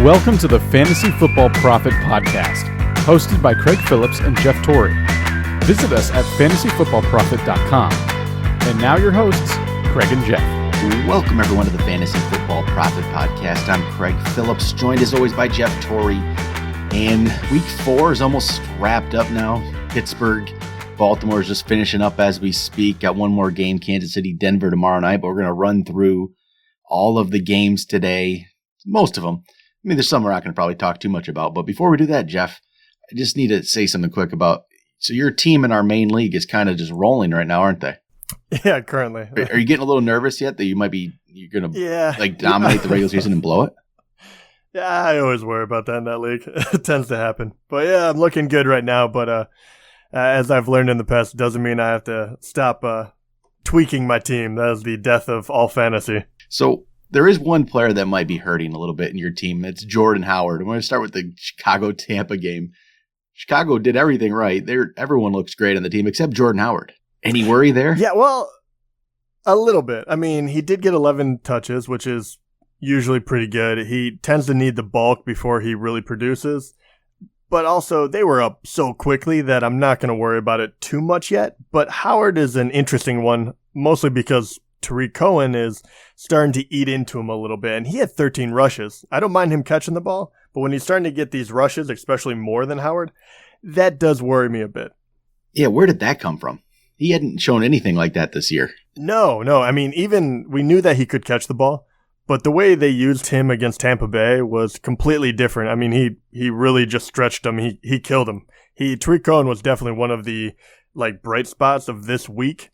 Welcome to the Fantasy Football Prophet podcast, hosted by Craig Phillips and Jeff Torrey. Visit us at fantasyfootballprophet.com. And now your hosts, Craig and Jeff. Welcome everyone to the Fantasy Football Prophet podcast. I'm Craig Phillips, joined as always by Jeff Torrey. And week 4 is almost wrapped up now. Pittsburgh, Baltimore is just finishing up as we speak. Got one more game, Kansas City, Denver tomorrow night, but we're going to run through all of the games today. Most of them. I mean, there's some we're not going to probably talk too much about. But before we do that, Jeff, I just need to say something quick about, so your team in our main league is kind of just rolling right now, aren't they? Yeah, currently. Are you getting a little nervous yet that you're going to like dominate the regular season and blow it? Yeah, I always worry about that in that league. It tends to happen. But yeah, I'm looking good right now. But as I've learned in the past, it doesn't mean I have to stop tweaking my team. That is the death of all fantasy. So there is one player that might be hurting a little bit in your team. It's Jordan Howard. I'm going to start with the Chicago-Tampa game. Chicago did everything right. Everyone looks great on the team except Jordan Howard. Any worry there? Yeah, well, a little bit. I mean, he did get 11 touches, which is usually pretty good. He tends to need the bulk before he really produces. But also, they were up so quickly that I'm not going to worry about it too much yet. But Howard is an interesting one, mostly because Tariq Cohen is starting to eat into him a little bit. And he had 13 rushes. I don't mind him catching the ball, but when he's starting to get these rushes, especially more than Howard, that does worry me a bit. Yeah, where did that come from? He hadn't shown anything like that this year. No. I mean, even we knew that he could catch the ball, but the way they used him against Tampa Bay was completely different. I mean, he really just stretched him. He killed him. Tariq Cohen was definitely one of the bright spots of this week.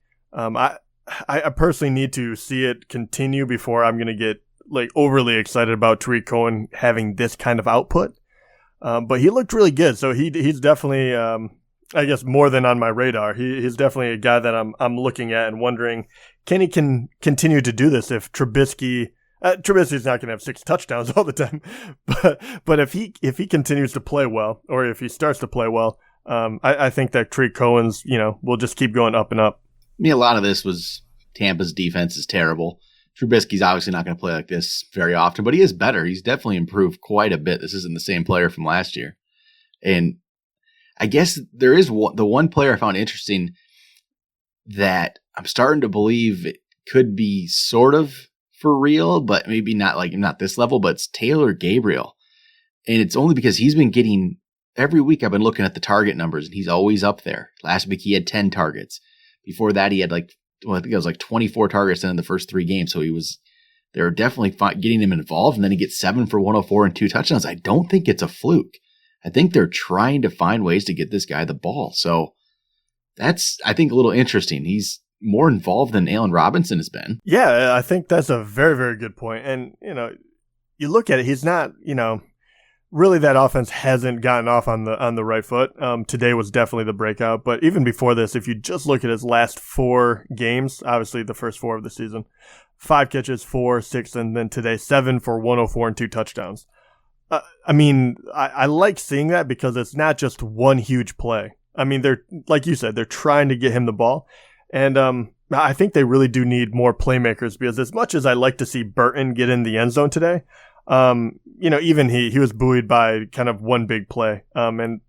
I personally need to see it continue before I'm going to get overly excited about Tariq Cohen having this kind of output. But he looked really good, so he's definitely I guess more than on my radar. He's definitely a guy that I'm looking at and wondering, can he continue to do this if Trubisky's not going to have 6 touchdowns all the time, but if he continues to play well, or if he starts to play well, I think that Tariq Cohen's will just keep going up and up. I mean, a lot of this was Tampa's defense is terrible. Trubisky's obviously not going to play like this very often, but he is better. He's definitely improved quite a bit. This isn't the same player from last year. And I guess there is the one player I found interesting that I'm starting to believe it could be sort of for real, but maybe not this level, but it's Taylor Gabriel. And it's only because he's been getting, every week I've been looking at the target numbers and he's always up there. Last week he had 10 targets. Before that he had I think it was 24 targets in the first 3 games. So they were definitely getting him involved, and then he gets 7 for 104 and 2 touchdowns. I don't think it's a fluke. I think they're trying to find ways to get this guy the ball. So that's, I think, a little interesting. He's more involved than Allen Robinson has been. Yeah, I think that's a very, very good point. And, you look at it, he's not, really that offense hasn't gotten off on the right foot. Today was definitely the breakout. But even before this, if you just look at his last 4 games, obviously the first 4 of the season, 5 catches, 4, 6, and then today 7 for 104 and 2 touchdowns. I mean, I like seeing that because it's not just one huge play. I mean, they're, like you said, they're trying to get him the ball. And I think they really do need more playmakers, because as much as I like to see Burton get in the end zone today, even he was buoyed by kind of one big play. And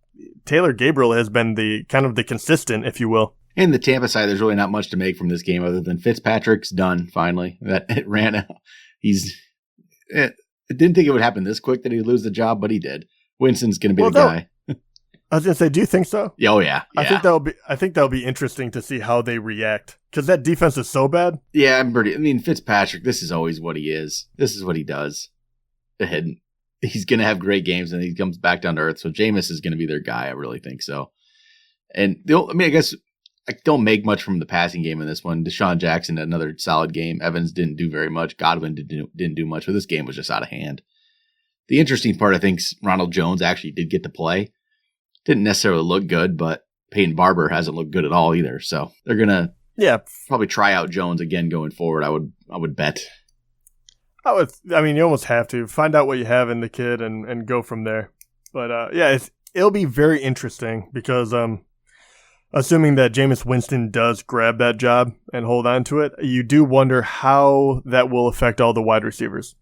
Taylor Gabriel has been the kind of the consistent, if you will. In the Tampa side, there's really not much to make from this game other than Fitzpatrick's done finally. That it ran out. I didn't think it would happen this quick that he'd lose the job, but he did. Winston's going to be the guy. I was going to say, do you think so? Oh yeah. I think that'll be interesting to see how they react, because that defense is so bad. Yeah, Fitzpatrick, this is always what he is. This is what he does. And he's going to have great games, and he comes back down to earth. So Jameis is going to be their guy. I really think so. And I guess I don't make much from the passing game in this one. Deshaun Jackson had another solid game. Evans didn't do very much. Godwin didn't do much, but this game was just out of hand. The interesting part, I think, Ronald Jones actually did get to play. Didn't necessarily look good, but Peyton Barber hasn't looked good at all either. So they're going to probably try out Jones again going forward, I would bet. You almost have to find out what you have in the kid and go from there. But it'll be very interesting because assuming that Jameis Winston does grab that job and hold on to it, you do wonder how that will affect all the wide receivers.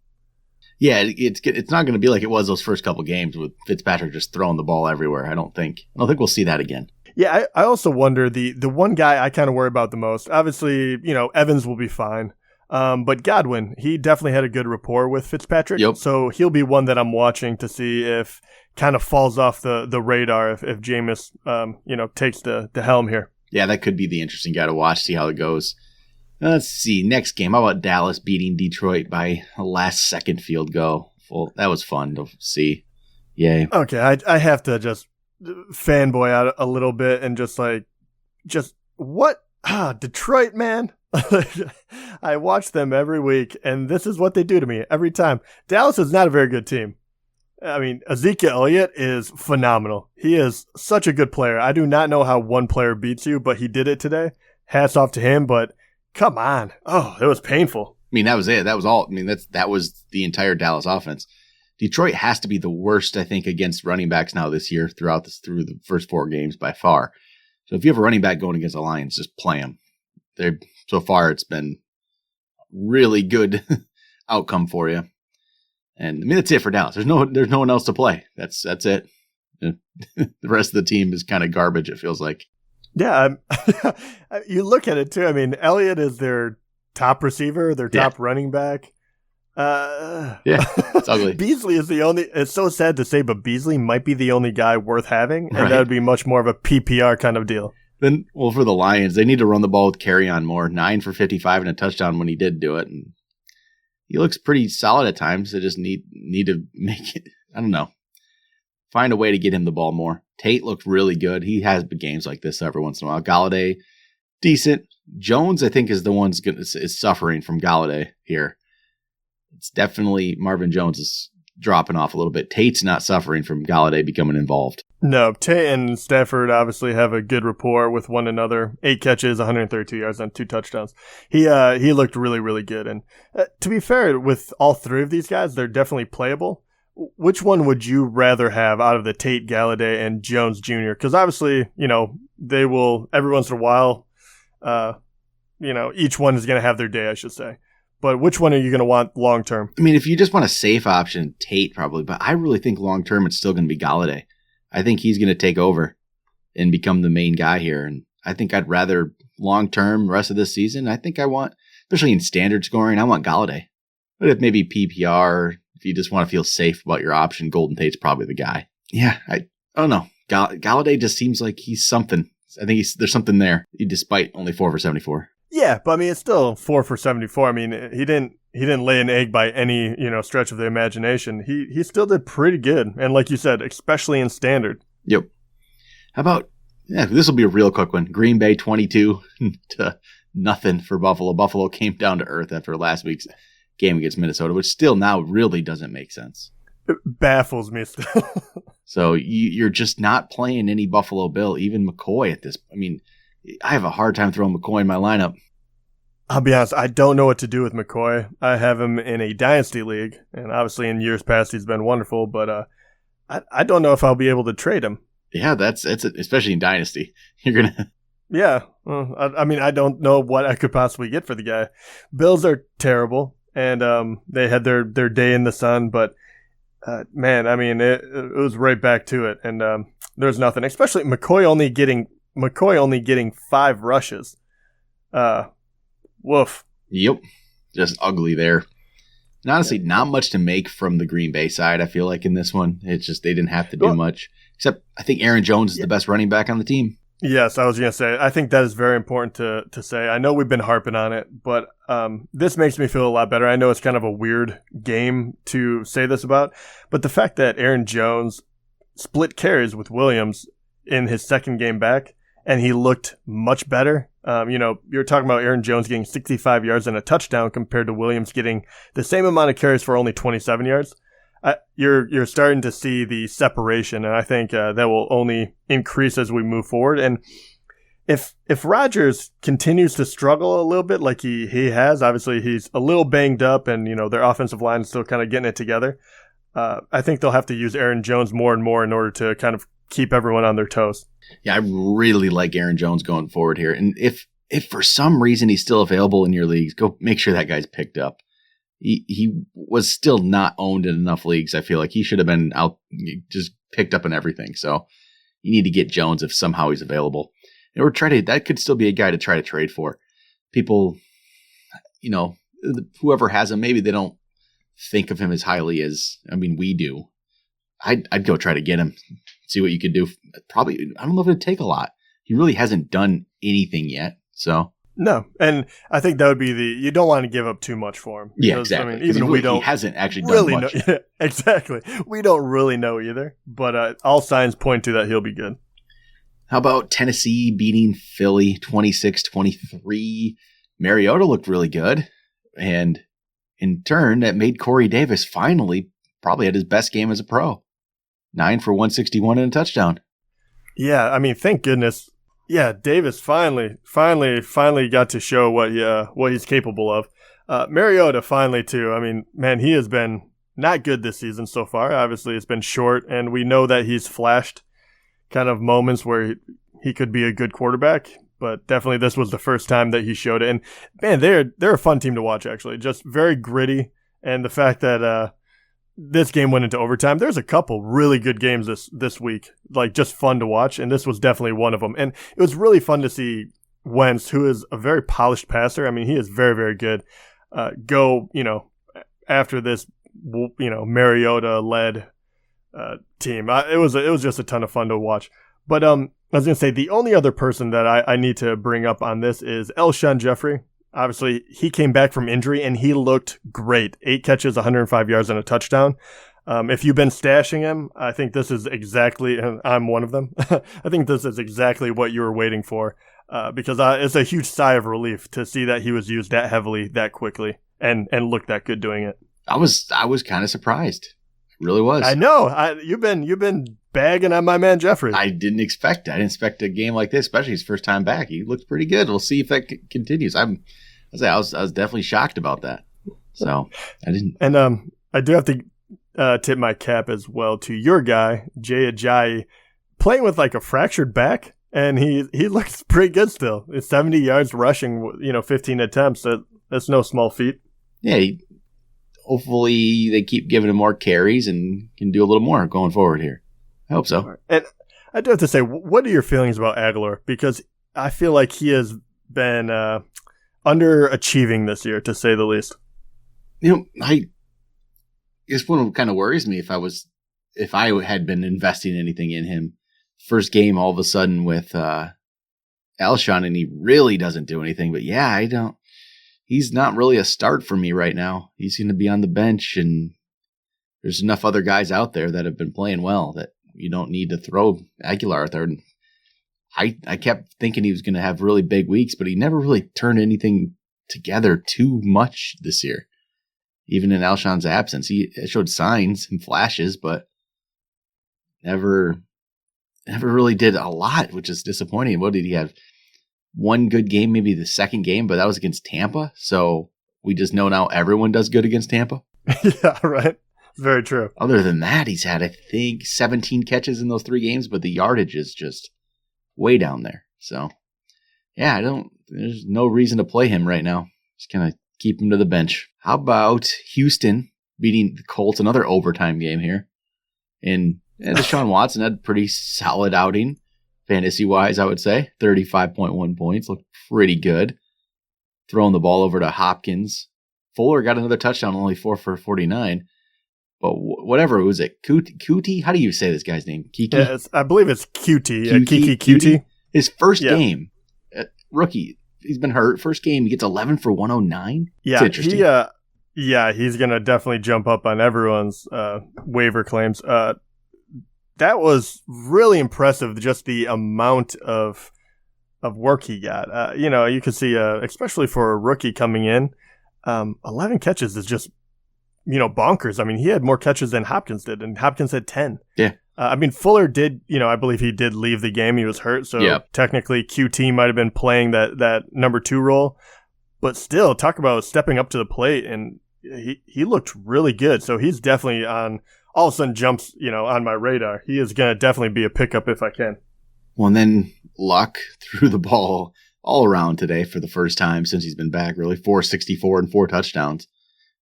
Yeah, it's not going to be like it was those first couple games with Fitzpatrick just throwing the ball everywhere. I don't think we'll see that again. Yeah, I also wonder the one guy I kind of worry about the most. Obviously, Evans will be fine. But Godwin, he definitely had a good rapport with Fitzpatrick. Yep. So he'll be one that I'm watching to see if kind of falls off the radar if Jameis, takes the helm here. Yeah, that could be the interesting guy to watch, see how it goes. Let's see. Next game. How about Dallas beating Detroit by a last-second field goal? Well, that was fun to see. Yay. Okay, I have to just fanboy out a little bit and just what? Detroit, man. I watch them every week, and this is what they do to me every time. Dallas is not a very good team. I mean, Ezekiel Elliott is phenomenal. He is such a good player. I do not know how one player beats you, but he did it today. Hats off to him, but come on. Oh, it was painful. I mean, that was it. That was all. I mean, that was the entire Dallas offense. Detroit has to be the worst, I think, against running backs now this year through the first 4 games by far. So if you have a running back going against the Lions, just play him. So far, it's been really good outcome for you. And I mean, that's it for Dallas. There's no one else to play. That's it. The rest of the team is kind of garbage, it feels like. Yeah, you look at it too. I mean, Elliott is their top receiver, their top running back. Yeah, it's ugly. Beasley is the only. It's so sad to say, but Beasley might be the only guy worth having, and that would be much more of a PPR kind of deal. Then, well, for the Lions, they need to run the ball with Carry-On more. 9 for 55 and a touchdown when he did do it, and he looks pretty solid at times. They just need to make it. I don't know. Find a way to get him the ball more. Tate looked really good. He has games like this every once in a while. Galladay, decent. Jones, I think, is the one is suffering from Galladay here. It's definitely Marvin Jones is dropping off a little bit. Tate's not suffering from Galladay becoming involved. No, Tate and Stafford obviously have a good rapport with one another. 8 catches, 132 yards, and 2 touchdowns. He looked really, really good. And to be fair, with all 3 of these guys, they're definitely playable. Which one would you rather have out of the Tate, Galladay, and Jones Jr.? Because obviously, they will, every once in a while, each one is going to have their day, I should say. But which one are you going to want long term? I mean, if you just want a safe option, Tate probably. But I really think long term it's still going to be Galladay. I think he's going to take over and become the main guy here. And I think I'd rather long term rest of this season. I think I want, especially in standard scoring, I want Galladay. But if maybe PPR, if you just want to feel safe about your option, Golden Tate's probably the guy. Yeah, I don't know. Galladay just seems like he's something. I think there's something there, despite only 4 for 74. Yeah, but I mean, it's still 4 for 74. I mean, he didn't lay an egg by any, stretch of the imagination. He still did pretty good. And like you said, especially in standard. Yep. How about, this will be a real quick one. Green Bay 22 to nothing for Buffalo. Buffalo came down to earth after last week's game against Minnesota, which still now really doesn't make sense. It baffles me still. So you're just not playing any Buffalo Bill, even McCoy at this. I mean, I have a hard time throwing McCoy in my lineup. I'll be honest, I don't know what to do with McCoy. I have him in a dynasty league, and obviously in years past he's been wonderful, but I don't know if I'll be able to trade him. Yeah, it's especially in dynasty. You're gonna. Yeah, well, I mean, I don't know what I could possibly get for the guy. Bills are terrible, and they had their day in the sun, but man, I mean, it was right back to it, and there's nothing. Especially McCoy only getting 5 rushes. Woof. Yep. Just ugly there. And honestly, not much to make from the Green Bay side, I feel like, in this one. It's just they didn't have to do much. Except I think Aaron Jones is the best running back on the team. Yes, I was going to say, I think that is very important to say. I know we've been harping on it, but this makes me feel a lot better. I know it's kind of a weird game to say this about, but the fact that Aaron Jones split carries with Williams in his second game back, and he looked much better. You're talking about Aaron Jones getting 65 yards and a touchdown compared to Williams getting the same amount of carries for only 27 yards. You're starting to see the separation, and I think that will only increase as we move forward. And if Rodgers continues to struggle a little bit like he has, obviously he's a little banged up, and their offensive line is still kind of getting it together. I think they'll have to use Aaron Jones more and more in order to kind of keep everyone on their toes. Yeah, I really like Aaron Jones going forward here. And if for some reason he's still available in your leagues, go make sure that guy's picked up. he was still not owned in enough leagues. I feel like he should have been out, just picked up in everything. So you need to get Jones if somehow he's available. And that could still be a guy to try to trade for. People, whoever has him, maybe they don't think of him as highly as, we do. I'd go try to get him, see what you could do. Probably, I don't know if it'd take a lot. He really hasn't done anything yet, so. No, and I think that would be you don't want to give up too much for him. Because, yeah, exactly. He hasn't actually done really much. Yeah, exactly. We don't really know either, but all signs point to that he'll be good. How about Tennessee beating Philly 26-23? Mariota looked really good, and in turn, that made Corey Davis finally probably had his best game as a pro. 9 for 161 and a touchdown. Yeah, thank goodness. Yeah, Davis finally got to show what he's capable of. Mariota finally too. Man, he has been not good this season so far. Obviously, it's been short, and we know that he's flashed kind of moments where he could be a good quarterback. But definitely, this was the first time that he showed it. And man, they're a fun team to watch. Actually, just very gritty, and the fact that this game went into overtime. There's a couple really good games this week, like just fun to watch, and this was definitely one of them. And it was really fun to see Wentz, who is a very polished passer. He is very, very good. Go, after this, Mariota-led team. It was just a ton of fun to watch. But I was gonna say the only other person that I need to bring up on this is Alshon Jeffrey. Obviously, he came back from injury, and he looked great. 8 catches, 105 yards, and a touchdown. If you've been stashing him, I think this is exactly, and I'm one of them, I think this is exactly what you were waiting for, because it's a huge sigh of relief to see that he was used that heavily, that quickly, and looked that good doing it. I was kind of surprised. I really was. I know. You've been bagging on my man Jeffrey. I didn't expect a game like this, especially his first time back. He looked pretty good. We'll see if that continues. I was definitely shocked about that. So I didn't. And I do have to tip my cap as well to your guy Jay Ajayi, playing with like a fractured back, and he looks pretty good still. It's 70 yards rushing, 15 attempts. That's no small feat. Yeah. Hopefully they keep giving him more carries and can do a little more going forward here. I hope so. And I do have to say, what are your feelings about Aguilar? Because I feel like he has been underachieving this year, to say the least. I guess what kind of worries me if I had been investing anything in him, first game all of a sudden with Alshon, and he really doesn't do anything. But yeah, he's not really a start for me right now. He's going to be on the bench, and there's enough other guys out there that have been playing well that you don't need to throw Aguilar out there. And I kept thinking he was going to have really big weeks, but he never really turned anything together too much this year. Even in Alshon's absence, he showed signs and flashes, but never really did a lot, which is disappointing. What did he have? One good game, maybe the second game, but that was against Tampa. So we just know now everyone does good against Tampa. Yeah, right. Very true. Other than that, he's had, I think, 17 catches in those 3 games, but the yardage is just way down there. So, yeah, there's no reason to play him right now. Just kind of keep him to the bench. How about Houston beating the Colts, another overtime game here? And Deshaun Watson had a pretty solid outing, fantasy-wise, I would say. 35.1 points, looked pretty good. Throwing the ball over to Hopkins. Fuller got another touchdown, only 4 for 49. But whatever, was it Cutie? How do you say this guy's name? Kiki? Yeah, I believe it's QT. Kiki Cutie. His first game, rookie. He's been hurt. First game, he gets 11 for 109. Yeah, it's interesting. He's going to definitely jump up on everyone's waiver claims. That was really impressive, just the amount of work he got. You could see, especially for a rookie coming in, 11 catches is just, bonkers. He had more catches than Hopkins did, and Hopkins had 10. Yeah. Fuller did, I believe he did leave the game. He was hurt, so technically QT might have been playing that number 2 role. But still, talk about stepping up to the plate, and he looked really good. So he's definitely all of a sudden jumps, on my radar. He is going to definitely be a pickup if I can. Well, and then Luck threw the ball all around today for the first time since he's been back, really. 464 and 4 touchdowns.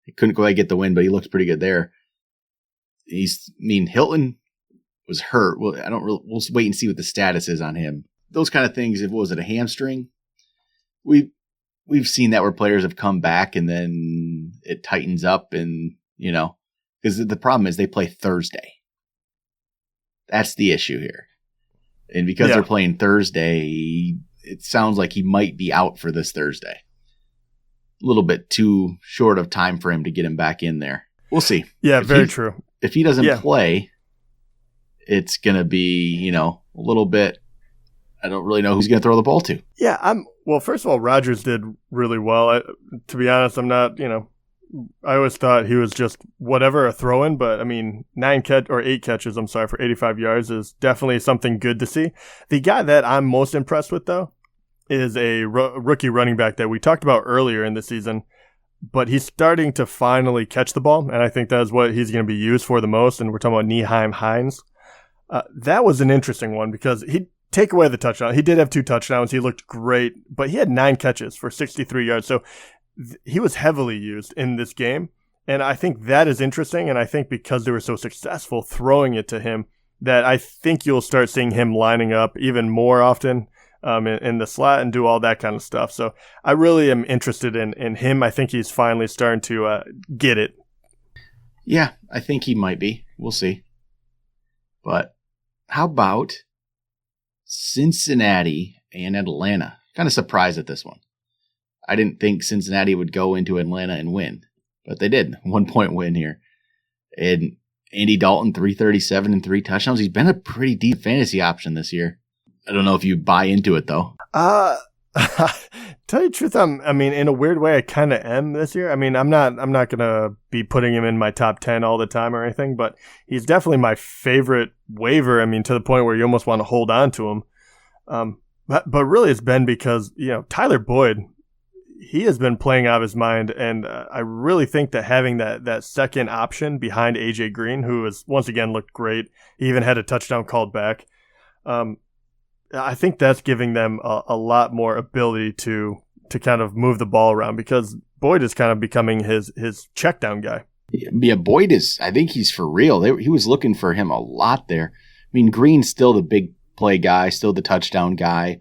He couldn't quite get the win, but he looked pretty good there. Hilton was hurt. Well, we'll wait and see what the status is on him. Those kind of things. If was it a hamstring? We've seen that where players have come back and then it tightens up, and because the problem is they play Thursday. That's the issue here, and because they're playing Thursday, it sounds like he might be out for this Thursday. A little bit too short of time for him to get him back in there. We'll see. Yeah, very true. If he doesn't play, it's going to be, a little bit. I don't really know who's going to throw the ball to. Yeah, well, first of all, Rodgers did really well. To be honest, I'm not, I always thought he was just whatever, a throw-in, but 8 catches, for 85 yards is definitely something good to see. The guy that I'm most impressed with, though, is a rookie running back that we talked about earlier in the season, but he's starting to finally catch the ball, and I think that's what he's going to be used for the most, and we're talking about Nyheim Hines. That was an interesting one because he'd take away the touchdown. He did have 2 touchdowns. He looked great, but he had 9 catches for 63 yards, so he was heavily used in this game, and I think that is interesting, and I think because they were so successful throwing it to him, that I think you'll start seeing him lining up even more often in the slot and do all that kind of stuff. So I really am interested in him. I think he's finally starting to get it. Yeah, I think he might be. We'll see. But how about Cincinnati and Atlanta? Kind of surprised at this one. I didn't think Cincinnati would go into Atlanta and win, but they did. 1-point win here. And Andy Dalton, 337 and 3 touchdowns. He's been a pretty deep fantasy option this year. I don't know if you buy into it, though. Tell you the truth, in a weird way, I kind of am this year. I'm not going to be putting him in my top 10 all the time or anything, but he's definitely my favorite waiver. To the point where you almost want to hold on to him. But really it's been because, Tyler Boyd, he has been playing out of his mind, and I really think that having that second option behind AJ Green, who has once again looked great, he even had a touchdown called back. I think that's giving them a lot more ability to kind of move the ball around because Boyd is kind of becoming his check down guy. Yeah, Boyd I think he's for real. He was looking for him a lot there. Green's still the big play guy, still the touchdown guy,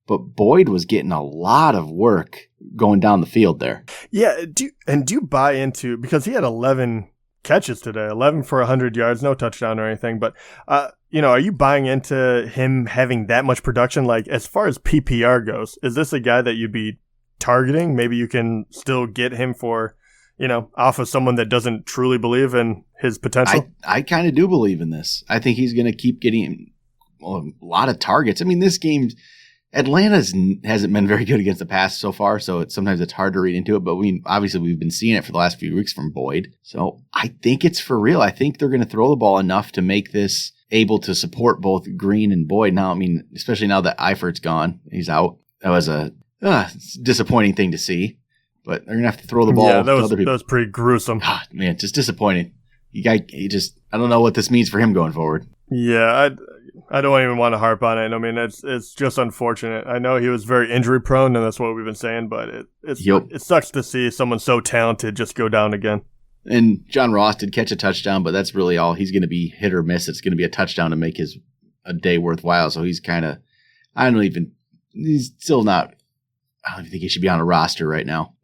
but Boyd was getting a lot of work going down the field there. Yeah, do you buy into, because he had 11 catches today, 11 for 100 yards, no touchdown or anything, but are you buying into him having that much production? Like, as far as PPR goes, is this a guy that you'd be targeting? Maybe you can still get him for, off of someone that doesn't truly believe in his potential? I kind of do believe in this. I think he's going to keep getting a lot of targets. This game, Atlanta hasn't been very good against the pass so far, so sometimes it's hard to read into it, but obviously we've been seeing it for the last few weeks from Boyd. So I think it's for real. I think they're going to throw the ball enough to make this able to support both Green and Boyd. Now, especially now that Eifert's gone, he's out. That was a disappointing thing to see, but they're going to have to throw the ball to other people. That was pretty gruesome. Man, just disappointing. I don't know what this means for him going forward. Yeah, I don't even want to harp on it. It's just unfortunate. I know he was very injury prone, and that's what we've been saying, but it sucks to see someone so talented just go down again. And John Ross did catch a touchdown, but that's really all. He's going to be hit or miss. It's going to be a touchdown to make a day worthwhile. So he's kind of, he's still not, I don't even think he should be on a roster right now.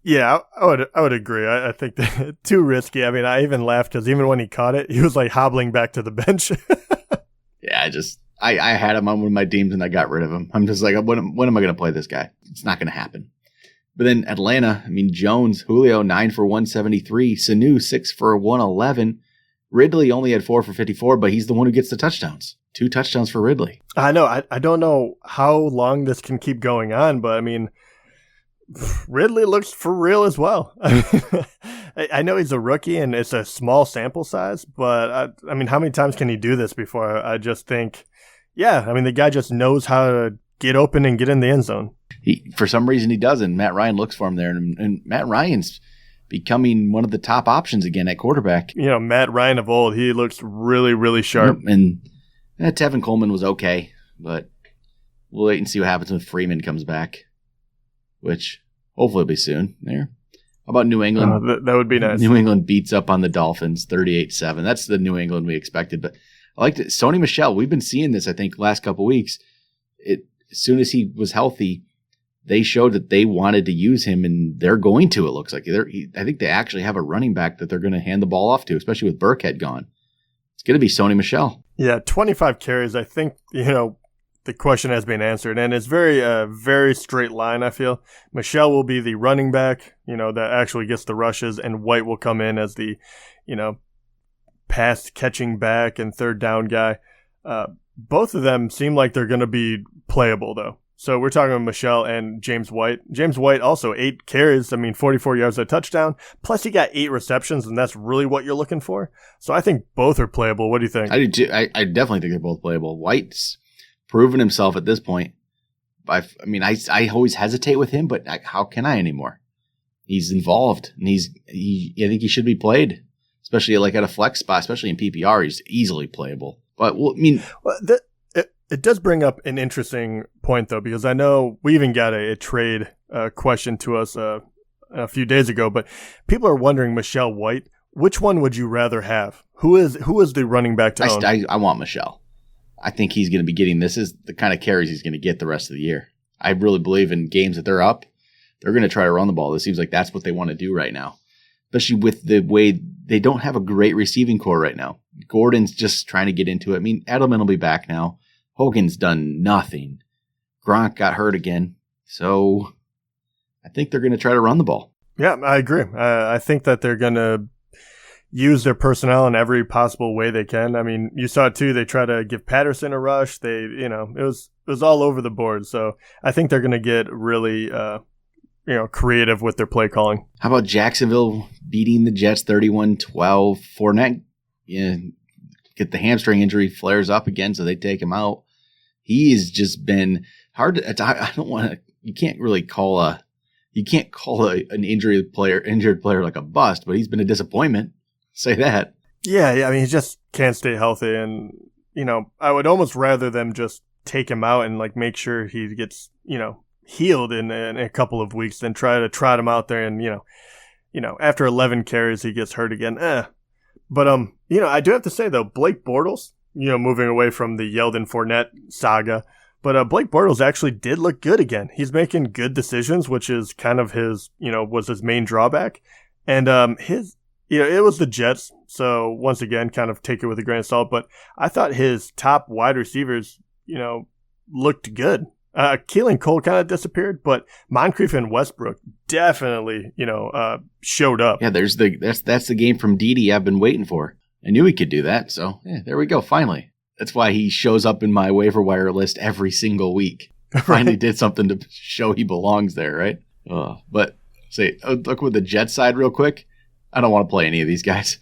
Yeah, I would agree. I think that too risky. I even laughed because even when he caught it, he was like hobbling back to the bench. Yeah, I had him on one of my teams and I got rid of him. I'm just like, when am I going to play this guy? It's not going to happen. But then Atlanta, Jones, Julio, 9 for 173. Sanu, 6 for 111. Ridley only had 4 for 54, but he's the one who gets the touchdowns. 2 touchdowns for Ridley. I know. I don't know how long this can keep going on, but Ridley looks for real as well. I know he's a rookie and it's a small sample size, but how many times can he do this before? I just think, the guy just knows how to get open and get in the end zone. For some reason he doesn't. Matt Ryan looks for him there, and Matt Ryan's becoming one of the top options again at quarterback. Matt Ryan of old, he looks really, really sharp. And Tevin Coleman was okay, but we'll wait and see what happens when Freeman comes back, which hopefully will be soon there. How about New England? That would be nice. New England beats up on the Dolphins 38-7. That's the New England we expected. But I liked it. Sony Michel, we've been seeing this, I think, last couple of weeks. As soon as he was healthy, they showed that they wanted to use him, and they're going to, it looks like. I think they actually have a running back that they're going to hand the ball off to, especially with Burkhead gone. It's going to be Sony Michel. Yeah, 25 carries. I think, the question has been answered, and it's very straight line, I feel. Michel will be the running back, that actually gets the rushes, and White will come in as the, pass catching back and third down guy. Both of them seem like they're going to be playable, though. So we're talking about Michel and James White. James White also 8 carries, 44 yards a touchdown. Plus he got 8 receptions, and that's really what you're looking for. So I think both are playable. What do you think? I do too. I definitely think they're both playable. White's proven himself at this point. I always hesitate with him, but how can I anymore? He's involved, and I think he should be played, especially like at a flex spot, especially in PPR. He's easily playable. But it does bring up an interesting point, though, because I know we even got a trade question to us a few days ago, but people are wondering, Michel White, which one would you rather have? Who is the running back to own? I want Michel. I think he's going to be getting, this is the kind of carries he's going to get the rest of the year. I really believe in games that they're up, they're going to try to run the ball. It seems like that's what they want to do right now, especially with the way they don't have a great receiving core right now. Gordon's just trying to get into it. Edelman will be back now. Hogan's done nothing. Gronk got hurt again. So I think they're going to try to run the ball. Yeah, I agree. I think that they're going to use their personnel in every possible way they can. You saw it too. They try to give Patterson a rush. It was all over the board. So I think they're going to get really, creative with their play calling. How about Jacksonville beating the Jets 31-12? Fournette, get the hamstring injury, flares up again, so they take him out. He's just been hard to, I don't want to, you can't call an injured player like a bust, but he's been a disappointment. Say that. Yeah. He just can't stay healthy. And, I would almost rather them just take him out and make sure he gets, healed in a couple of weeks than try to trot him out there. And, after 11 carries, he gets hurt again. But, I do have to say though, Blake Bortles, moving away from the Yeldon Fournette saga, but Blake Bortles actually did look good again. He's making good decisions, which is kind of his, was his main drawback. And, it was the Jets. So once again, kind of take it with a grain of salt, but I thought his top wide receivers, looked good. Keelan Cole kind of disappeared, but Moncrief and Westbrook definitely, showed up. Yeah, that's the game from Dede I've been waiting for. I knew he could do that, so yeah, there we go. Finally, that's why he shows up in my waiver wire list every single week. Finally, did something to show he belongs there, right? But look with the Jets side real quick. I don't want to play any of these guys.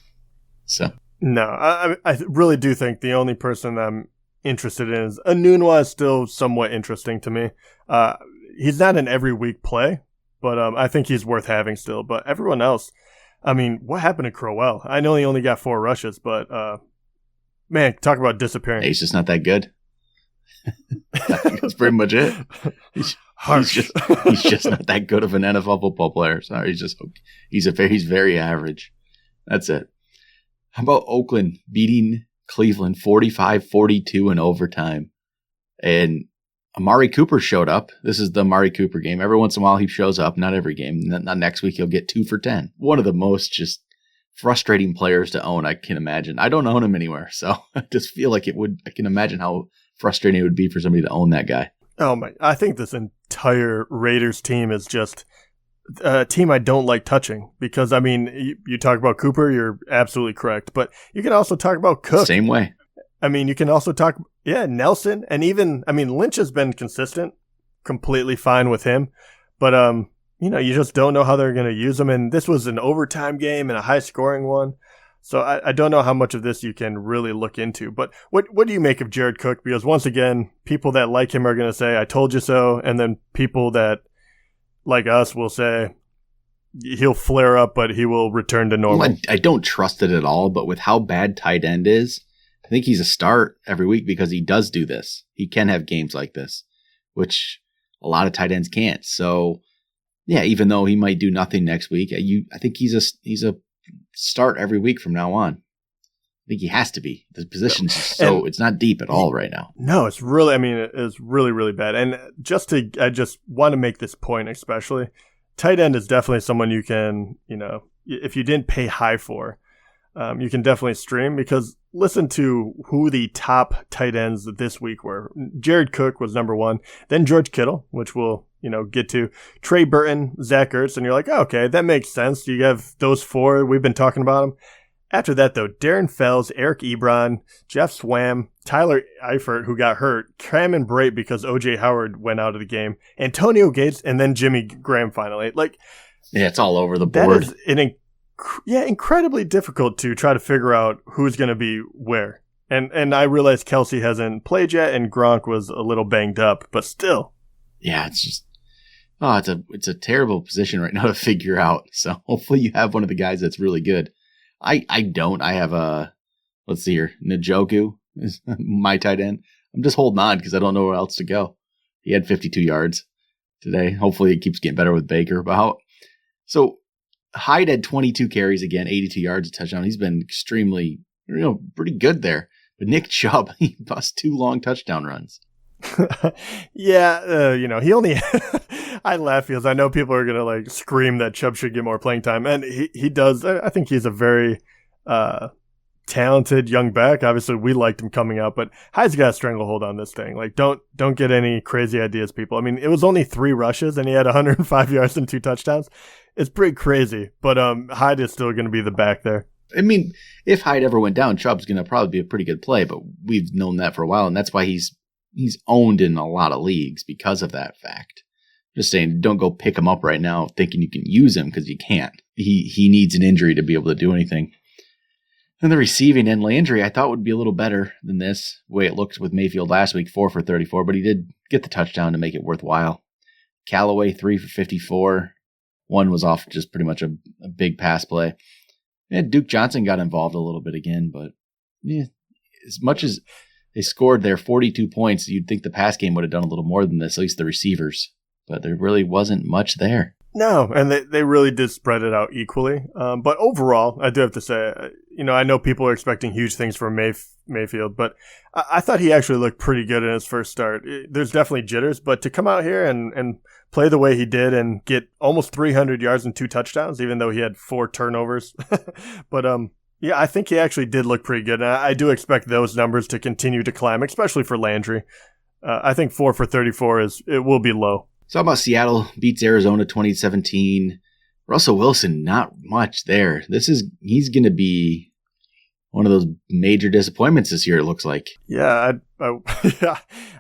So no, I really do think the only person I'm interested in is Enunwa is still somewhat interesting to me. He's not an every week play, but I think he's worth having still. But everyone else, what happened to Crowell? I know he only got 4 rushes, but man, talk about disappearing. He's just not that good. I think that's pretty much it. He's just not that good of an NFL football player. Sorry, he's very average. That's it. How about Oakland beating Cleveland 45-42 in overtime? And Amari Cooper showed up. This is the Amari Cooper game. Every once in a while he shows up, not every game. Not next week he'll get 2 for 10. One of the most just frustrating players to own I can imagine. I don't own him anywhere, so I just feel like I can imagine how frustrating it would be for somebody to own that guy. Oh my, I think this entire Raiders team is just a team I don't like touching because, you talk about Cooper, you're absolutely correct, but you can also talk about Cook. Same way. You can also talk, Nelson, and even, Lynch has been consistent, completely fine with him, but, you just don't know how they're going to use him, and this was an overtime game and a high-scoring one, so I don't know how much of this you can really look into, but what do you make of Jared Cook? Because once again, people that like him are going to say, I told you so, and then people that like us will say, he'll flare up, but he will return to normal. Well, I don't trust it at all, but with how bad tight end is, I think he's a start every week because he does do this. He can have games like this, which a lot of tight ends can't. So Yeah, even though he might do nothing next week, I think he's a start every week from now on. I think he has to be. The position's it's not deep at all right now. No, it's really, it's really, really bad. And I just want to make this point especially. Tight end is definitely someone you can, if you didn't pay high for, you can definitely stream, because listen to who the top tight ends this week were. Jared Cook was number one, then George Kittle, which we'll, get to, Trey Burton, Zach Ertz, and you're like, oh, okay, that makes sense. You have those four. We've been talking about them. After that, though, Darren Fells, Eric Ebron, Jeff Swam, Tyler Eifert, who got hurt, Cameron Brate because O.J. Howard went out of the game, Antonio Gates, and then Jimmy Graham finally. Yeah, it's all over the board. That is incredibly difficult to try to figure out who's going to be where. And I realize Kelsey hasn't played yet, and Gronk was a little banged up, but still. Yeah, it's just it's a terrible position right now to figure out. So hopefully you have one of the guys that's really good. I don't. I have let's see here. Njoku is my tight end. I'm just holding on because I don't know where else to go. He had 52 yards today. Hopefully it keeps getting better with Baker. So Hyde had 22 carries again, 82 yards, a touchdown. He's been extremely, pretty good there. But Nick Chubb, he bust 2 long touchdown runs. Yeah, he only. I laugh because I know people are gonna scream that Chubb should get more playing time, and he does. I think he's a very talented young back. Obviously, we liked him coming out, but Hyde's got a stranglehold on this thing. Don't get any crazy ideas, people. It was only 3 rushes, and he had 105 yards and 2 touchdowns. It's pretty crazy, but Hyde is still going to be the back there. If Hyde ever went down, Chubb's going to probably be a pretty good play, but we've known that for a while, and that's why he's owned in a lot of leagues because of that fact. Just saying, don't go pick him up right now thinking you can use him, because you can't. He needs an injury to be able to do anything. And the receiving end, Landry, I thought would be a little better than this, the way it looked with Mayfield last week, 4 for 34, but he did get the touchdown to make it worthwhile. Callaway, 3 for 54. 1 was off just pretty much a big pass play. And Duke Johnson got involved a little bit again, but as much as they scored their 42 points, you'd think the pass game would have done a little more than this, at least the receivers. But there really wasn't much there. No, and they really did spread it out equally. But overall, I do have to say, I know people are expecting huge things from Mayfield, but I thought he actually looked pretty good in his first start. There's definitely jitters, but to come out here and play the way he did and get almost 300 yards and 2 touchdowns, even though he had 4 turnovers. But yeah, I think he actually did look pretty good. And I do expect those numbers to continue to climb, especially for Landry. I think 4 for 34 it will be low. So how about Seattle beats Arizona 2017? Russell Wilson, not much there. He's going to be one of those major disappointments this year, it looks like. Yeah,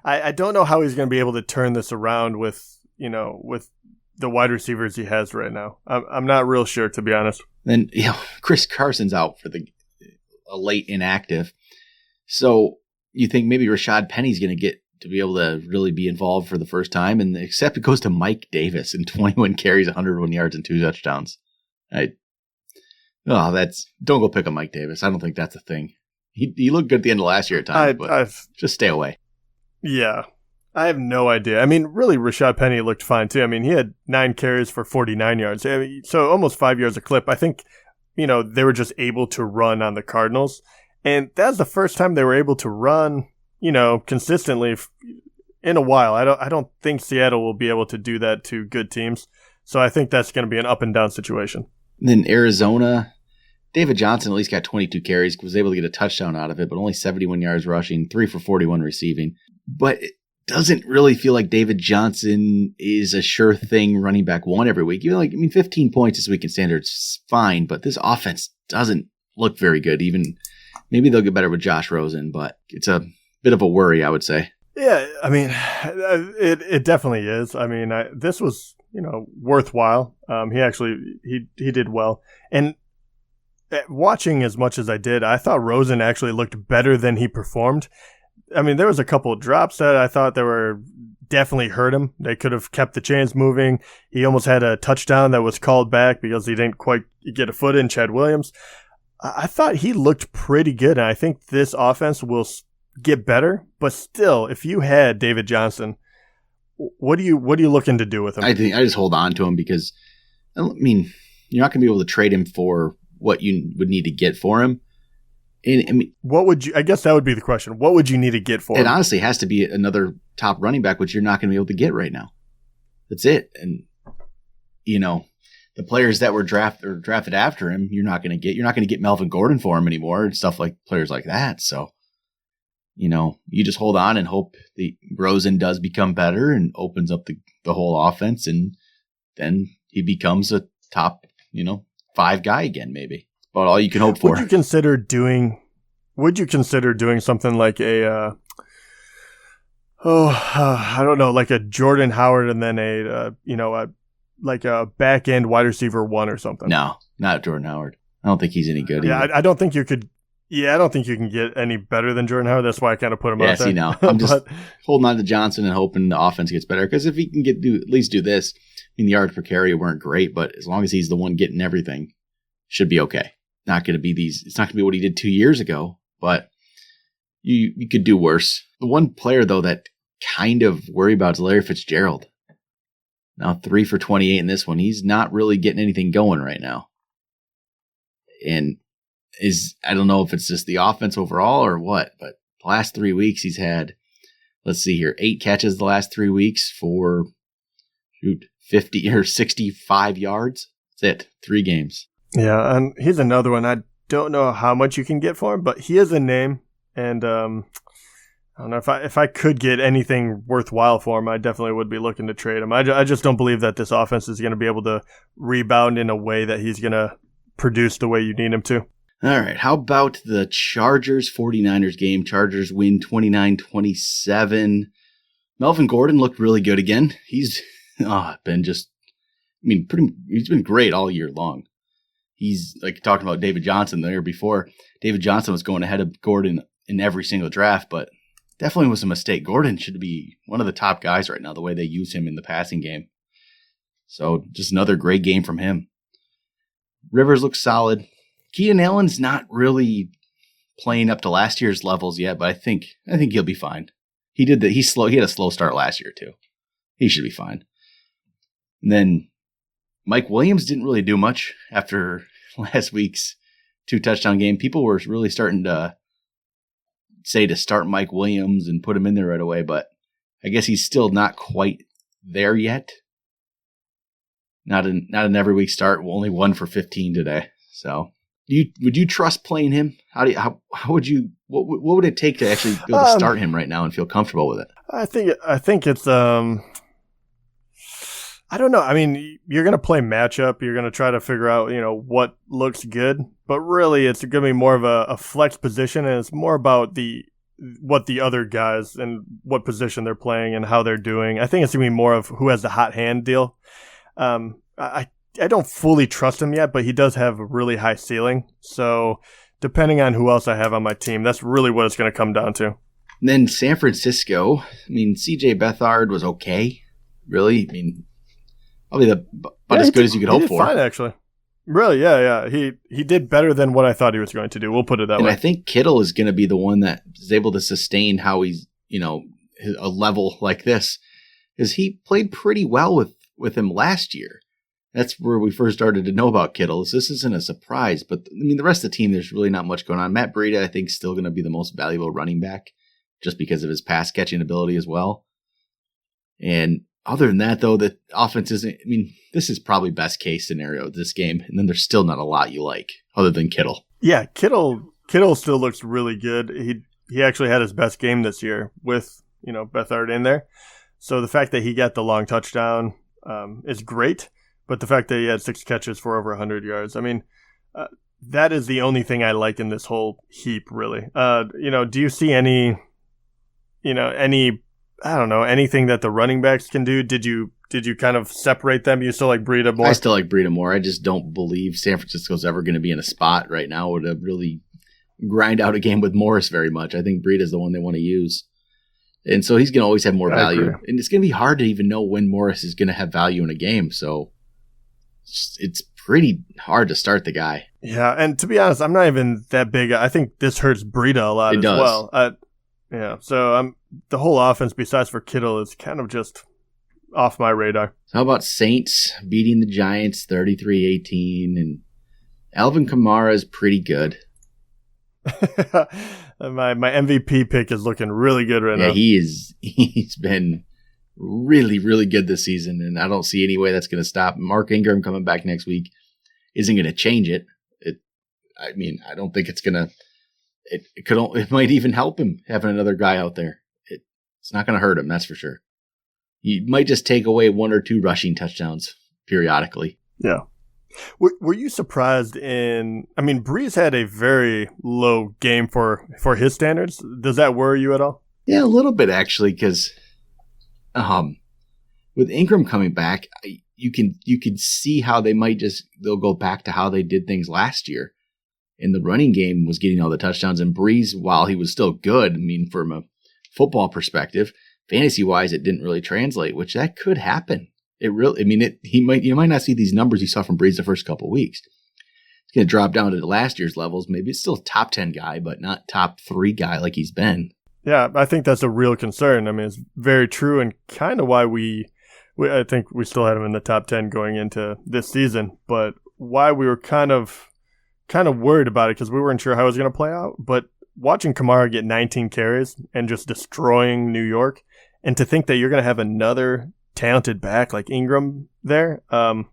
I don't know how he's going to be able to turn this around with the wide receivers he has right now. I'm not real sure, to be honest. Then Chris Carson's out for a late inactive. So you think maybe Rashad Penny's going to get to be able to really be involved for the first time, and except it goes to Mike Davis in 21 carries, 101 yards, and 2 touchdowns. Don't go pick on Mike Davis. I don't think that's a thing. He looked good at the end of last year at times, but just stay away. Yeah, I have no idea. Really, Rashad Penny looked fine too. He had 9 carries for 49 yards, so almost 5 yards a clip. I think they were just able to run on the Cardinals, and that's the first time they were able to run consistently in a while. I don't think Seattle will be able to do that to good teams. So I think that's going to be an up and down situation. And then Arizona, David Johnson at least got 22 carries, was able to get a touchdown out of it, but only 71 yards rushing, 3 for 41 receiving. But it doesn't really feel like David Johnson is a sure thing running back 1 every week. 15 points this week in standards, fine, but this offense doesn't look very good. Even maybe they'll get better with Josh Rosen, but it's a bit of a worry, I would say. Yeah, it definitely is. This was, worthwhile. He did well. And watching as much as I did, I thought Rosen actually looked better than he performed. There was a couple of drops that I thought definitely hurt him. They could have kept the chains moving. He almost had a touchdown that was called back because he didn't quite get a foot in, Chad Williams. I thought he looked pretty good, and I think this offense will get better, but still, if you had David Johnson, What are you looking to do with him? I think I just hold on to him because, I mean, you're not going to be able to trade him for what you would need to get for him. And I mean, what would you? I guess that would be the question. What would you need to get for him? It honestly has to be another top running back, which you're not going to be able to get right now. That's it. And the players that were drafted after him, you're not going to get. You're not going to get Melvin Gordon for him anymore and stuff like players like that. So, you just hold on and hope the Rosen does become better and opens up the whole offense, and then he becomes a top 5 guy again. Maybe about all you can hope for. Would you consider doing something like I don't know, like a Jordan Howard and then like a back end wide receiver 1 or something? No, not Jordan Howard. I don't think he's any good. Yeah, I don't think you could. Yeah, I don't think you can get any better than Jordan Howard. That's why I kind of put him out there. Now I'm just holding on to Johnson and hoping the offense gets better. Because if he can at least do this, the yards per carry weren't great, but as long as he's the one getting everything, should be okay. Not going to be It's not going to be what he did 2 years ago, but you could do worse. The one player though that kind of worry about is Larry Fitzgerald. Now 3 for 28 in this one. He's not really getting anything going right now, and I don't know if it's just the offense overall or what, but the last 3 weeks he's had, let's see here, 8 catches the last 3 weeks for 50 or 65 yards. That's it. 3 games. Yeah, and he's another one. I don't know how much you can get for him, but he is a name, and I don't know if I could get anything worthwhile for him, I definitely would be looking to trade him. I just don't believe that this offense is going to be able to rebound in a way that he's going to produce the way you need him to. All right, how about the Chargers-49ers game? Chargers win 29-27. Melvin Gordon looked really good again. He's been he's been great all year long. He's like talking about David Johnson the year before. David Johnson was going ahead of Gordon in every single draft, but definitely was a mistake. Gordon should be one of the top guys right now, the way they use him in the passing game. So just another great game from him. Rivers looks solid. Keenan Allen's not really playing up to last year's levels yet, but I think he'll be fine. He had a slow start last year too. He should be fine. And then Mike Williams didn't really do much after last week's 2-touchdown game. People were really starting to say to start Mike Williams and put him in there right away, but I guess he's still not quite there yet. Not an every week start. Only 1 for 15 today. So would you trust playing him? How would you? What would it take to actually be able to start him right now and feel comfortable with it? I think it's I don't know. I mean, you're going to play matchup. You're going to try to figure out, what looks good. But really, it's going to be more of a flex position, and it's more about what the other guys and what position they're playing and how they're doing. I think it's going to be more of who has the hot hand deal. I don't fully trust him yet, but he does have a really high ceiling. So depending on who else I have on my team, that's really what it's going to come down to. And then San Francisco, CJ Beathard was okay. Really? Probably about as good as you could hope for. Fine, actually. Really, yeah. He did better than what I thought he was going to do. We'll put it that way. And I think Kittle is going to be the one that is able to sustain how he's, a level like this. Because he played pretty well with him last year. That's where we first started to know about Kittle. This isn't a surprise, but the rest of the team, there's really not much going on. Matt Breida, I think, is still going to be the most valuable running back just because of his pass catching ability as well. And other than that, though, the offense isn't, this is probably best case scenario this game. And then there's still not a lot you like other than Kittle. Yeah, Kittle still looks really good. He actually had his best game this year with, Beathard in there. So the fact that he got the long touchdown is great. But the fact that he had 6 catches for over 100 yards, that is the only thing I like in this whole heap, really. Do you see any, I don't know, anything that the running backs can do? Did you kind of separate them? You still like Breida more? I still like Breida more. I just don't believe San Francisco's ever going to be in a spot right now to really grind out a game with Morris very much. I think Breida's the one they want to use. And so he's going to always have more value. And it's going to be hard to even know when Morris is going to have value in a game. So it's pretty hard to start the guy. Yeah, and to be honest, I'm not even that big. I think this hurts Breida a lot as well. Yeah, so the whole offense, besides for Kittle, is kind of just off my radar. So how about Saints beating the Giants 33-18, and Alvin Kamara is pretty good. My MVP pick is looking really good right now. Yeah, he's been really, really good this season, and I don't see any way that's going to stop. Mark Ingram coming back next week isn't going to change it. I don't think it's going to. It might even help him having another guy out there. It's not going to hurt him, that's for sure. He might just take away 1 or 2 rushing touchdowns periodically. Yeah. Were you surprised Breeze had a very low game for his standards. Does that worry you at all? Yeah, a little bit actually, because with Ingram coming back, you can see how they'll go back to how they did things last year. And the running game was getting all the touchdowns, and Breeze, while he was still good, from a football perspective, fantasy-wise, it didn't really translate, which that could happen. You might not see these numbers you saw from Breeze the first couple of weeks. It's going to drop down to last year's levels. Maybe it's still a top 10 guy, but not top 3 guy like he's been. Yeah, I think that's a real concern. It's very true, and kind of why I think we still had him in the top 10 going into this season, but why we were kind of worried about it because we weren't sure how it was going to play out. But watching Kamara get 19 carries and just destroying New York, and to think that you're going to have another talented back like Ingram there, I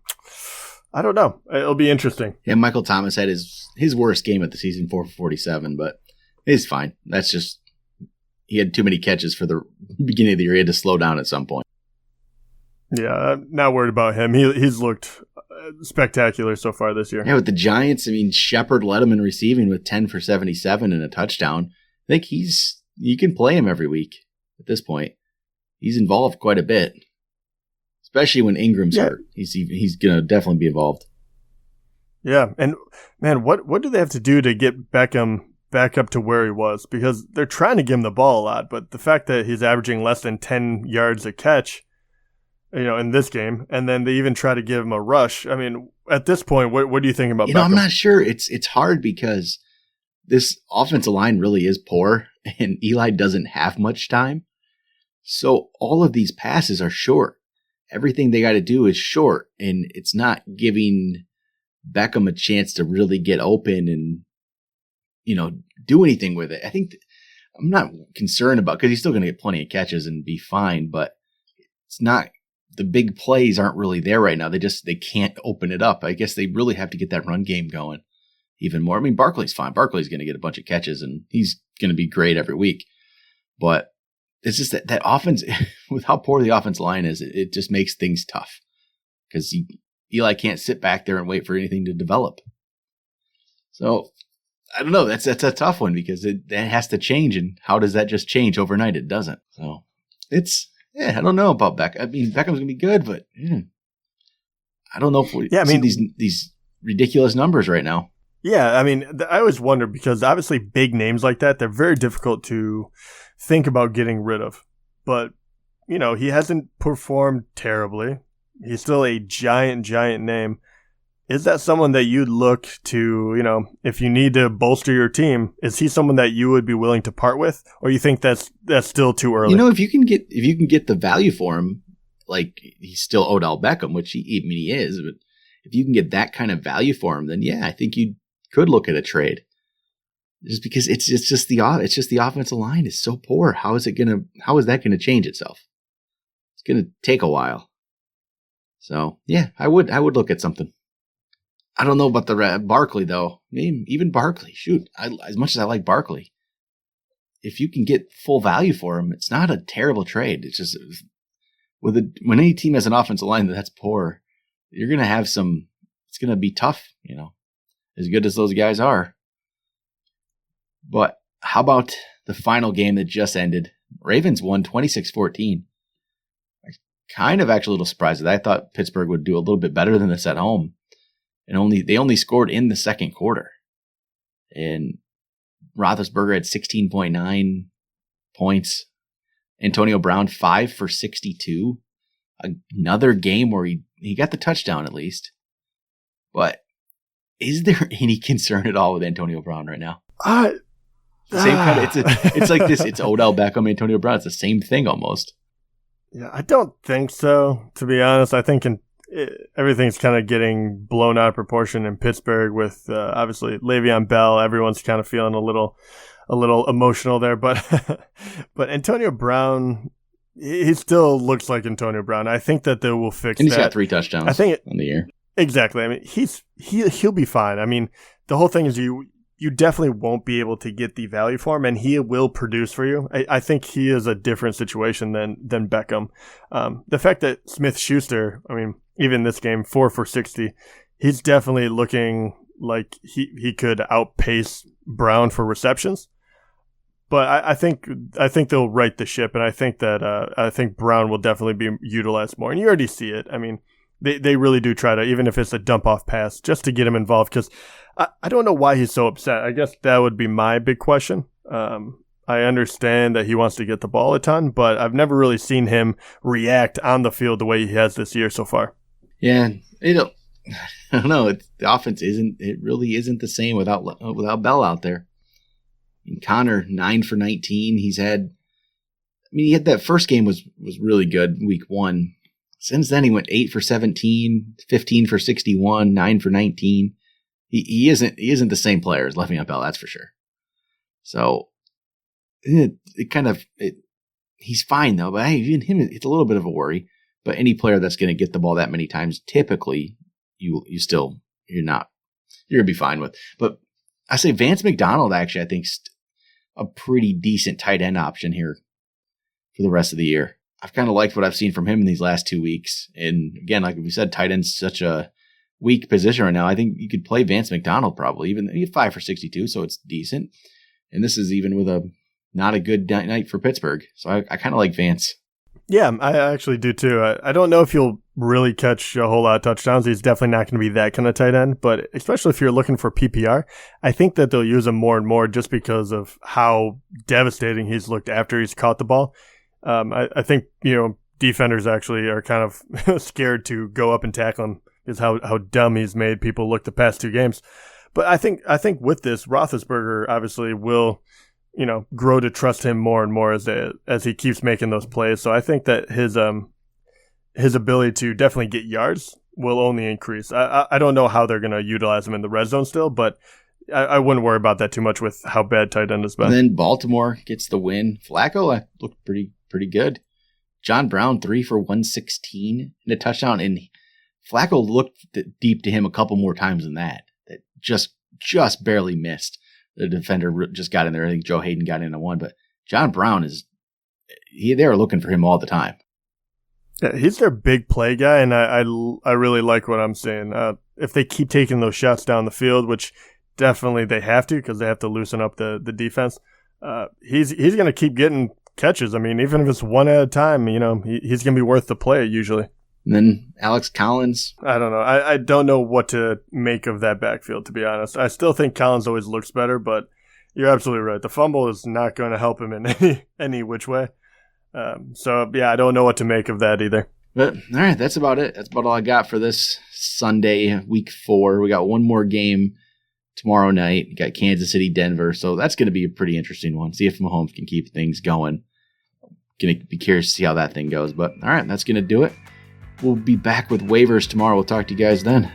don't know. It'll be interesting. Yeah, Michael Thomas had his worst game of the season, 4 for 47, but it's fine. That's just he had too many catches for the beginning of the year. He had to slow down at some point. Yeah, I'm not worried about him. He's looked spectacular so far this year. Yeah, with the Giants, Shepard led him in receiving with 10 for 77 and a touchdown. I think you can play him every week at this point. He's involved quite a bit, especially when Ingram's hurt. He's going to definitely be involved. Yeah, and man, what do they have to do to get Beckham back up to where he was? Because they're trying to give him the ball a lot, but the fact that he's averaging less than 10 yards a catch, in this game, and then they even try to give him a rush. At this point, what do you think about Beckham? I'm not sure. It's hard because this offensive line really is poor, and Eli doesn't have much time. So all of these passes are short. Everything they got to do is short, and it's not giving Beckham a chance to really get open and, do anything with it. I think I'm not concerned about, because he's still going to get plenty of catches and be fine, but it's not. The big plays aren't really there right now. They can't open it up. I guess they really have to get that run game going even more. Barkley's fine. Barkley's going to get a bunch of catches, and he's going to be great every week. But it's just that offense, with how poor the offense line is, it just makes things tough because Eli can't sit back there and wait for anything to develop. So I don't know. That's a tough one because that has to change. And how does that just change overnight? It doesn't. So I don't know about Beckham. Beckham's going to be good, but I don't know if we see these ridiculous numbers right now. Yeah, I always wonder because obviously big names like that, they're very difficult to think about getting rid of. But, he hasn't performed terribly. He's still a giant name. Is that someone that you'd look to, if you need to bolster your team, is he someone that you would be willing to part with? Or you think that's still too early? If you can get the value for him, like he's still Odell Beckham, which he is, but if you can get that kind of value for him, then yeah, I think you could look at a trade. Just because it's just the offensive line is so poor. How is that gonna change itself? It's gonna take a while. So yeah, I would look at something. I don't know about the Barkley though. Even Barkley, shoot. As much as I like Barkley, if you can get full value for him, it's not a terrible trade. It's just when any team has an offensive line that's poor, you're gonna have some. It's gonna be tough, as good as those guys are. But how about the final game that just ended? Ravens won 26-14. I kind of actually a little surprised that I thought Pittsburgh would do a little bit better than this at home. And they only scored in the second quarter. And Roethlisberger had 16.9 points. Antonio Brown, 5 for 62. Another game where he got the touchdown at least. But is there any concern at all with Antonio Brown right now? Same kind of, it's like this. It's Odell Beckham, Antonio Brown. It's the same thing almost. Yeah, I don't think so, to be honest. I think everything's kind of getting blown out of proportion in Pittsburgh with obviously Le'Veon Bell. Everyone's kind of feeling a little emotional there, but but Antonio Brown, he still looks like Antonio Brown. I think that they will fix that. And he's got 3 touchdowns on the year. Exactly. I mean, he'll be fine. I mean, the whole thing is you definitely won't be able to get the value for him, and he will produce for you. I think he is a different situation than Beckham. The fact that Smith-Schuster, I mean, even this game, 4 for 60, he's definitely looking like he could outpace Brown for receptions. But I think they'll right the ship, and I think that Brown will definitely be utilized more. And you already see it. I mean, they really do try to, even if it's a dump-off pass, just to get him involved, because I don't know why he's so upset. I guess that would be my big question. I understand that he wants to get the ball a ton, but I've never really seen him react on the field the way he has this year so far. Yeah, I don't know. The offense really isn't the same without Bell out there. And Connor, 9 for 19. He had that first game was really good, week 1. Since then, he went 8 for 17, 15 for 61, 9 for 19. He isn't the same player as Le'Veon Bell, that's for sure. So he's fine though. But even him, it's a little bit of a worry. But any player that's going to get the ball that many times, typically you're gonna be fine with. But I say Vance McDonald actually, I think, a pretty decent tight end option here for the rest of the year. I've kind of liked what I've seen from him in these last 2 weeks. And again, like we said, tight end's such a weak position right now. I think you could play Vance McDonald probably. Even he had 5 for 62, so it's decent. And this is even with not a good night for Pittsburgh. So I kind of like Vance. Yeah, I actually do too. I don't know if he'll really catch a whole lot of touchdowns. He's definitely not going to be that kind of tight end, but especially if you're looking for PPR, I think that they'll use him more and more just because of how devastating he's looked after he's caught the ball. I think, defenders actually are kind of scared to go up and tackle him because how dumb he's made people look the past 2 games. But I think with this, Roethlisberger obviously will grow to trust him more and more as he keeps making those plays. So I think that his ability to definitely get yards will only increase. I don't know how they're going to utilize him in the red zone still, but I wouldn't worry about that too much with how bad tight end has been. And then Baltimore gets the win. Flacco looked pretty good. John Brown, 3 for 116 and a touchdown. And Flacco looked deep to him a couple more times than that just barely missed. The defender just got in there. I think Joe Hayden got into one, but John Brown they were looking for him all the time. Yeah, he's their big play guy, and I really like what I'm seeing. If they keep taking those shots down the field, which definitely they have to because they have to loosen up the defense, he's going to keep getting catches. I mean, even if it's one at a time, he's going to be worth the play usually. And then Alex Collins. I don't know. I don't know what to make of that backfield, to be honest. I still think Collins always looks better, but you're absolutely right. The fumble is not going to help him in any which way. So, yeah, I don't know what to make of that either. But, all right, that's about it. That's about all I got for this Sunday, week 4. We got one more game tomorrow night. We got Kansas City, Denver. So that's going to be a pretty interesting one. See if Mahomes can keep things going. Going to be curious to see how that thing goes. But, all right, that's going to do it. We'll be back with waivers tomorrow. We'll talk to you guys then.